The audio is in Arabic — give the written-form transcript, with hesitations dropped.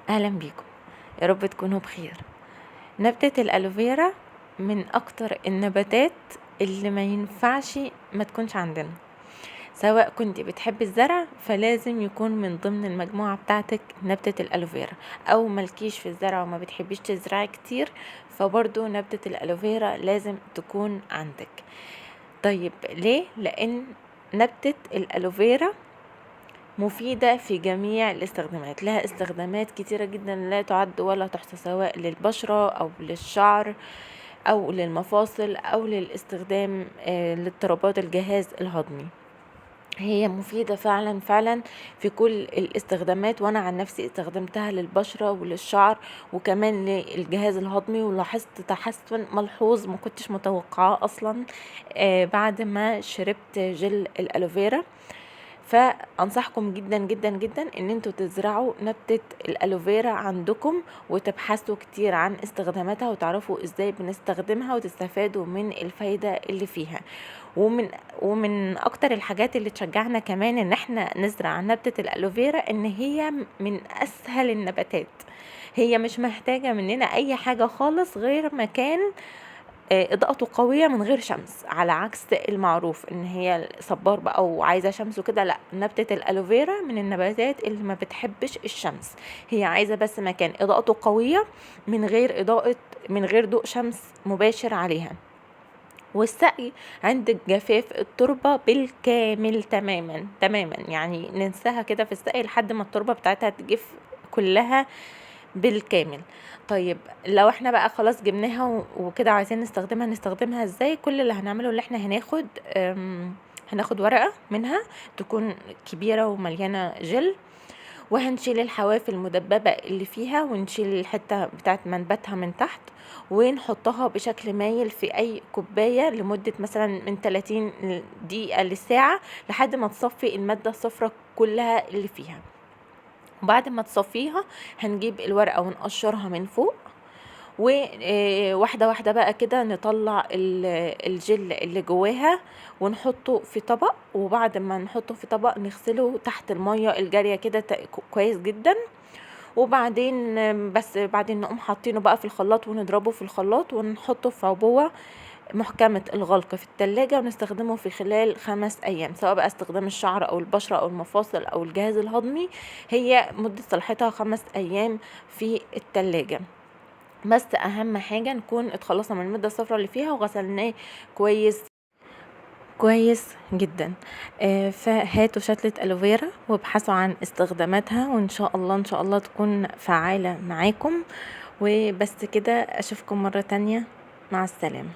اهلا بيكم، يا رب تكونوا بخير. نبتة الالوفيرا من اكتر النباتات اللي ما ينفعش ما تكونش عندنا. سواء كنت بتحب الزرع فلازم يكون من ضمن المجموعة بتاعتك نبتة الالوفيرا، او ملكيش في الزرع وما بتحبيش تزرعي كتير فبرضو نبتة الالوفيرا لازم تكون عندك. طيب ليه؟ لان نبتة الالوفيرا مفيدة في جميع الاستخدامات، لها استخدامات كتيرة جدا لا تعد ولا تحصى، سواء للبشرة أو للشعر أو للمفاصل أو للاستخدام لاضطرابات الجهاز الهضمي. هي مفيدة فعلا فعلا في كل الاستخدامات، وانا عن نفسي استخدمتها للبشرة وللشعر وكمان للجهاز الهضمي، ولاحظت تحسن ملحوظ ما كنتش متوقعاه اصلا بعد ما شربت جل الالوفيرا. فانصحكم جدا جدا جدا ان انتوا تزرعوا نبتة الالوفيرا عندكم وتبحثوا كتير عن استخداماتها وتعرفوا ازاي بنستخدمها وتستفادوا من الفايدة اللي فيها. ومن اكتر الحاجات اللي تشجعنا كمان ان احنا نزرع نبتة الالوفيرا ان هي من اسهل النباتات. هي مش محتاجة مننا اي حاجة خالص غير مكان اضاءته قوية من غير شمس، على عكس المعروف ان هي صبار بقى وعايزة شمس وكده. لا، نبتة الالوفيرا من النباتات اللي ما بتحبش الشمس، هي عايزة بس مكان اضاءته قوية من غير ضوء شمس مباشر عليها. والسقي عند الجفاف التربة بالكامل تماما تماما، يعني ننساها كده في السقي لحد ما التربة بتاعتها تجف كلها بالكامل. طيب لو احنا بقى خلاص جبناها وكده عايزين نستخدمها ازاي؟ كل اللي هنعمله اللي احنا هناخد ورقة منها تكون كبيرة ومليانة جل، وهنشيل الحواف المدببة اللي فيها ونشيل الحتة بتاعت منبتها من تحت، ونحطها بشكل مايل في اي كوباية لمدة مثلا من 30 دقيقة لساعة لحد ما تصفي المادة الصفراء كلها اللي فيها. وبعد ما تصفيها هنجيب الورقة ونقشرها من فوق، وواحدة واحدة بقى كده نطلع الجل اللي جواها ونحطه في طبق. وبعد ما نحطه في طبق نغسله تحت المية الجارية كده كويس جدا. وبعدين بعدين نقوم حاطينه بقى في الخلاط ونضربه في الخلاط ونحطه في عبوة محكمة الغلق في التلاجة ونستخدمه في خلال 5 أيام، سواء بقى استخدام الشعر أو البشرة أو المفاصل أو الجهاز الهضمي. هي مدة صلاحيتها 5 أيام في التلاجة. بس أهم حاجة نكون اتخلصنا من المادة الصفراء اللي فيها وغسلناه كويس كويس جدا. فهاتوا شتلة ألوفيرا وابحثوا عن استخداماتها، وإن شاء الله إن شاء الله تكون فعالة معاكم. وبس كده، أشوفكم مرة تانية، مع السلامة.